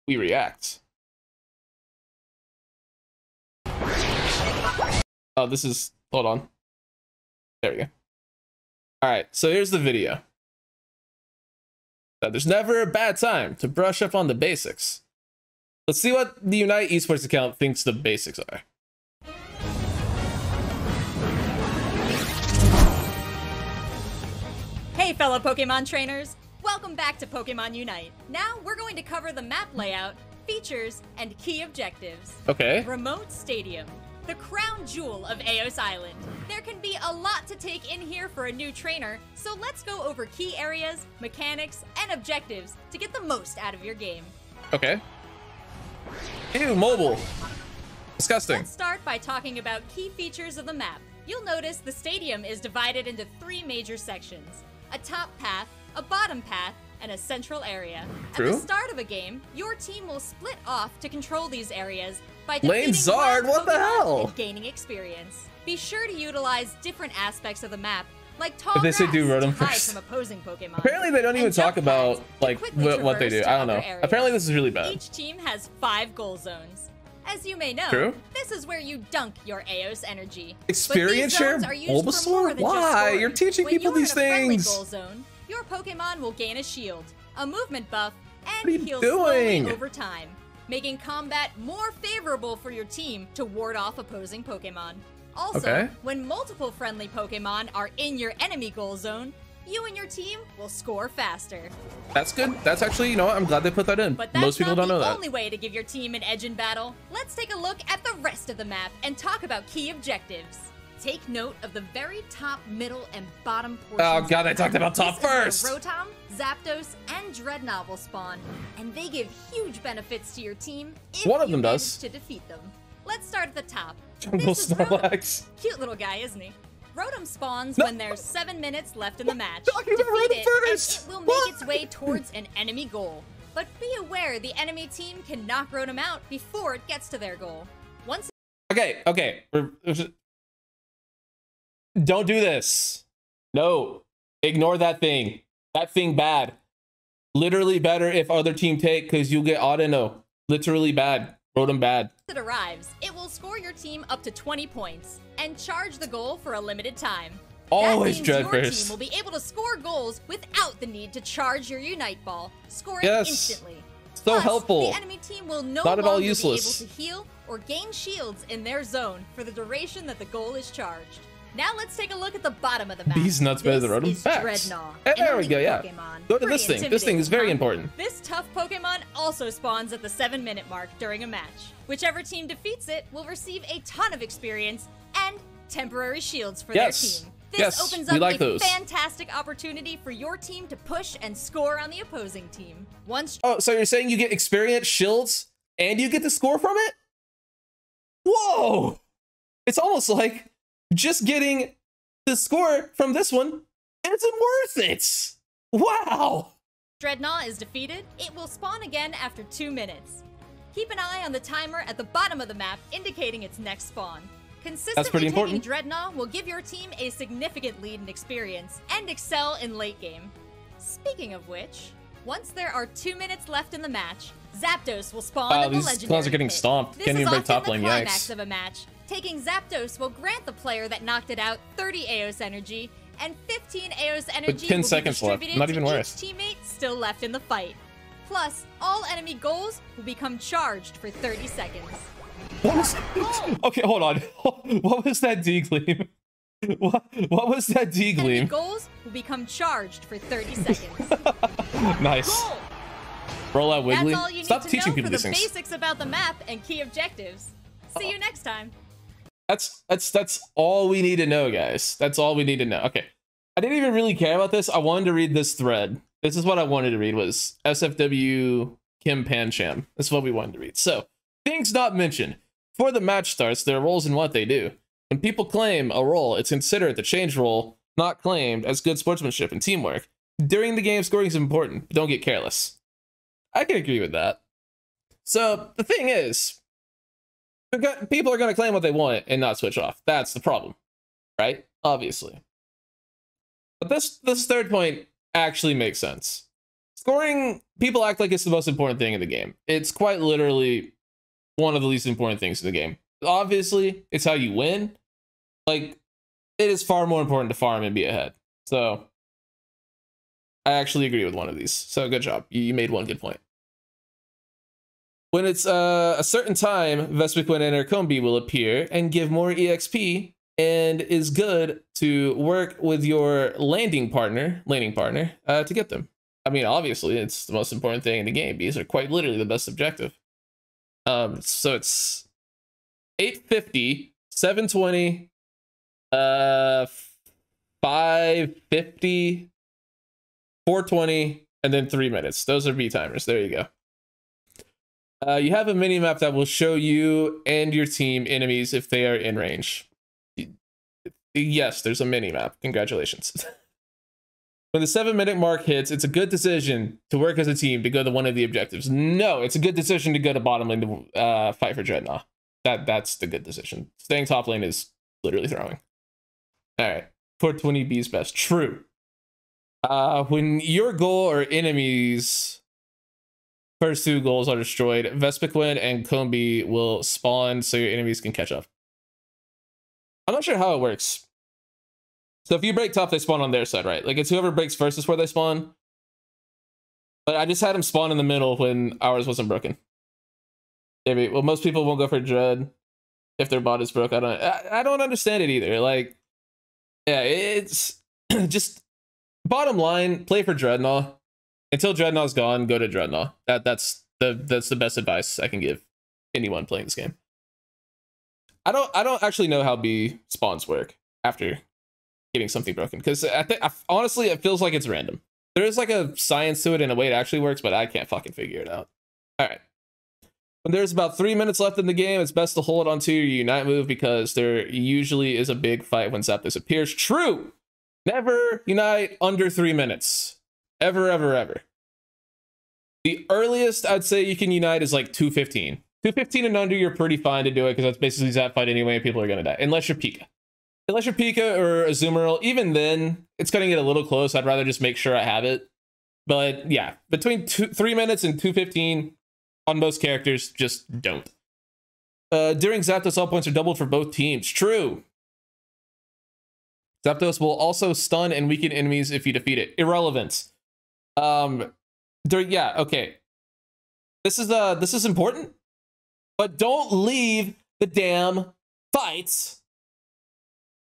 we react. Oh, this is, hold on. There we go. All right, so here's the video. There's never a bad time to brush up on the basics. Let's see what the Unite Esports account thinks the basics are. Hey fellow Pokemon trainers! Welcome back to Pokemon Unite. Now we're going to cover the map layout, features, and key objectives. Okay. Remote Stadium, the crown jewel of Eos Island. There can be a lot to take in here for a new trainer, so let's go over key areas, mechanics, and objectives to get the most out of your game. Okay. Ew, mobile. Disgusting. Let's start by talking about key features of the map. You'll notice the stadium is divided into 3 major sections: a top path, a bottom path, and a central area. True. At the start of a game, your team will split off to control these areas by Lane defeating Zard, wild what the Pokemon hell? and gaining experience. Be sure to utilize different aspects of the map, like tall But they say grass do Rotom to hide first. from opposing Pokemon. Apparently they don't even and talk jump about pads like to quickly what they do. traverse I to don't know. other areas. Apparently this is really bad. Each team has 5 goal zones. As you may know, True. this is where you dunk your Eos energy. Experience share? Bulbasaur? Why? You're teaching people these things. Goal zone, your Pokemon will gain a shield, a movement buff, and What are you heal doing? slowly over time, making combat more favorable for your team to ward off opposing Pokemon. Also, Okay. when multiple friendly Pokemon are in your enemy goal zone, you and your team will score faster. That's good. That's actually, you know what? I'm glad they put that in. But that's Most people not don't know the that. only way to give your team an edge in battle. Let's take a look at the rest of the map and talk about key objectives. Take note of the very top, middle, and bottom portions. Oh god, I talked about top first. This is where Rotom, Zapdos, and Dreadnought will spawn, and they give huge benefits to your team if One of them you manage does. to defeat them. Let's start at the top. Jungle This is Rotom. Snorlax. Cute little guy, isn't he? Rotom spawns No. when there's 7 minutes left in the match. Talking about Defeat Rotom it, first. and it will make its way towards an enemy goal. But be aware, the enemy team can knock Rotom out before it gets to their goal. Once Okay. Don't do this. No. Ignore that thing. That thing bad. Literally better if other team take, because you'll get auto. Literally bad. Rotom bad. it arrives, it will score your team up to 20 points and charge the goal for a limited time. Always that dread means your first. team will be able to score goals without the need to charge your Unite Ball, scoring Yes. instantly. So Plus, helpful. The enemy team will no Not at all longer useless. be able to heal or gain shields in their zone for the duration that the goal is charged. Now let's take a look at the bottom of the map. These nuts better than This Rotom. is Facts. Dreadnought, Hey, an there we elite go, yeah. Pokemon. Go to Pretty this thing. This thing is very intimidating, important. This tough Pokemon also spawns at the 7-minute mark during a match. Whichever team defeats it will receive a ton of experience and temporary shields for Yes. their team. This Yes, opens we up like a those. fantastic opportunity for your team to push and score on the opposing team. Once Oh, so you're saying you get experience, shields, and you get to score from it? Whoa! It's almost like just getting the score from this one isn't worth it. Wow! Dreadnought is defeated, it will spawn again after 2 minutes. Keep an eye on the timer at the bottom of the map indicating its next spawn. Consistently pretty taking important. Dreadnought will give your team a significant lead in experience and excel in late game. Speaking of which, once there are 2 minutes left in the match, Zapdos will spawn Wow, in the these legendary clones are getting pit. stomped. This Can't is even break often top lane, the climax yikes. of a match. Taking Zapdos will grant the player that knocked it out 30 Eos energy, and 15 Eos energy 10 will seconds be left, distributed not to even each worse. teammate still left in the fight. Plus, all enemy goals will become charged for 30 seconds. What was Okay, hold on. What was that D-gleam? What was that Enemy D-gleam? goals will become charged for 30 seconds. Nice. Goal! Roll out Wiggly. That's all you need Stop to teaching know people for the these things. basics about the map and key objectives. See you next time. That's all we need to know, guys. That's all we need to know. Okay. I didn't even really care about this. I wanted to read this thread. This is what I wanted to read was SFW Kim Pancham. This is what we wanted to read. So, things not mentioned. Before the match starts, there are roles in what they do. When people claim a role, it's considered the change role, not claimed, as good sportsmanship and teamwork. During the game, scoring is important, but don't get careless. I can agree with that. So, the thing is, people are going to claim what they want and not switch off. That's the problem, right? Obviously. But this third point actually makes sense. Scoring, people act like it's the most important thing in the game. It's quite literally one of the least important things in the game. Obviously, it's how you win. Like, it is far more important to farm and be ahead. So, I actually agree with one of these. So, good job. You made one good point. When it's a certain time, Espeon and Combi will appear and give more EXP, and is good to work with your laning partner, to get them. I mean, obviously, it's the most important thing in the game. These are quite literally the best objective. So it's 850, 720, 550, 420, and then 3 minutes. Those are B timers. There you go. You have a mini map that will show you and your team enemies if they are in range. Yes, there's a mini map. Congratulations. When the 7-minute mark hits, it's a good decision to work as a team to go to one of the objectives. No, it's a good decision to go to bottom lane to fight for Dreadnought. That's the good decision. Staying top lane is literally throwing. All right, 420B is best. True. When your goal or enemies' first 2 goals are destroyed, Espeon and Combi will spawn so your enemies can catch up. I'm not sure how it works. So if you break top, they spawn on their side, right? Like, it's whoever breaks first is where they spawn. But I just had them spawn in the middle when ours wasn't broken. Maybe. Well, most people won't go for Dread if their bot is broke. I don't understand it either. Like, yeah, it's just bottom line, play for Dreadnought. Until Dreadnought's gone, go to Dreadnought. That's the best advice I can give anyone playing this game. I don't actually know how B spawns work after getting something broken, because honestly it feels like it's random. There is like a science to it and a way it actually works, but I can't fucking figure it out. All right, when there's about 3 minutes left in the game, it's best to hold onto your unite move, because there usually is a big fight when Zapdos appears. True. Never unite under 3 minutes. Ever, ever, ever. The earliest I'd say you can unite is like 2:15. 2:15 and under, you're pretty fine to do it, because that's basically Zap fight anyway and people are gonna die, unless you're Pika. Unless you're Pika or Azumarill, even then, it's going to get a little close. I'd rather just make sure I have it. But yeah, between 3 minutes and 2:15 on most characters, just don't. During Zapdos, all points are doubled for both teams. True. Zapdos will also stun and weaken enemies if you defeat it. Irrelevant. Yeah, okay. This is important, but don't leave the damn fights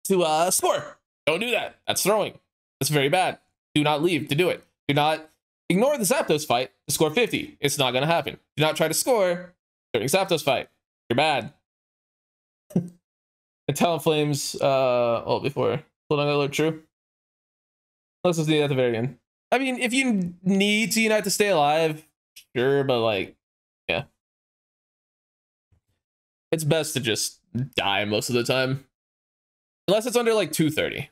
to score. Don't do that. That's throwing. That's very bad. Do not leave to do it. Do not ignore the Zapdos fight to score 50. It's not going to happen. Do not try to score during Zapdos fight. You're bad. And Talonflame's before. Hold on, alert, true. Let's just do that at the very end. I mean, if you need to unite to stay alive, sure, but like, yeah. It's best to just die most of the time. Unless it's under like 230.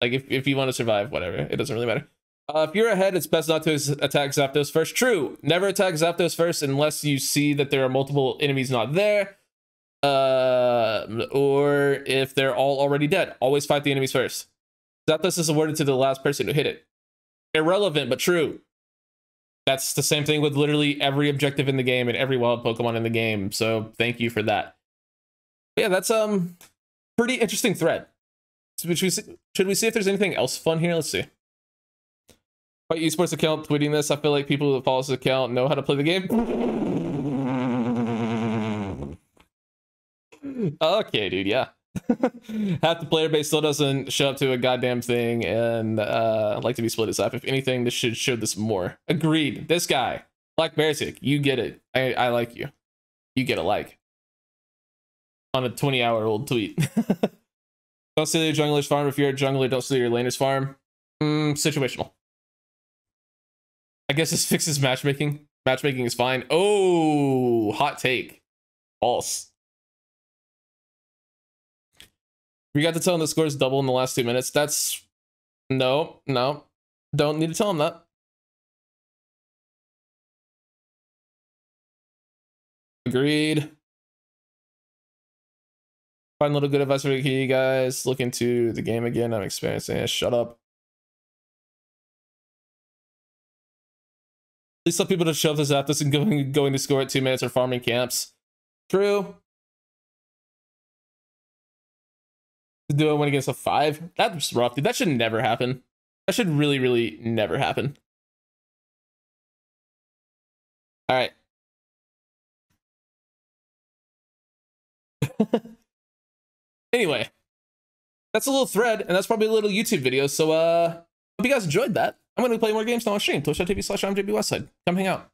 Like if you want to survive, whatever. It doesn't really matter. If you're ahead, it's best not to attack Zapdos first. True. Never attack Zapdos first unless you see that there are multiple enemies not there. Or if they're all already dead. Always fight the enemies first. Zapdos is awarded to the last person who hit it. Irrelevant, but true. That's the same thing with literally every objective in the game and every wild Pokemon in the game. So thank you for that. But yeah, that's pretty interesting thread. Should we see if there's anything else fun here? Let's see. My esports account tweeting this. I feel like people who follow this account know how to play the game. Okay, dude, yeah. Half the player base still doesn't show up to a goddamn thing, and like to be split aside. If anything, this should show this more. Agreed. This guy, Black Bearsick, you get it. I like you. You get a like. On a 20-hour-old tweet. Don't steal your jungler's farm. If you're a jungler, don't steal your laner's farm. Situational. I guess this fixes matchmaking. Matchmaking is fine. Oh, hot take. False. We got to tell him the score's double in the last 2 minutes. That's... No. Don't need to tell him that. Agreed. Find a little good advice for you guys. Look into the game again. I'm experiencing it. Shut up. least some people to shove this at this and going to score at 2 minutes or farming camps. True. To do a win against a 5. That's rough, dude. That should never happen. That should really, really never happen. All right. Anyway, that's a little thread, and that's probably a little YouTube video. So, hope you guys enjoyed that. I'm going to play more games now on stream. Twitch.tv/ImJBWestside. Come hang out.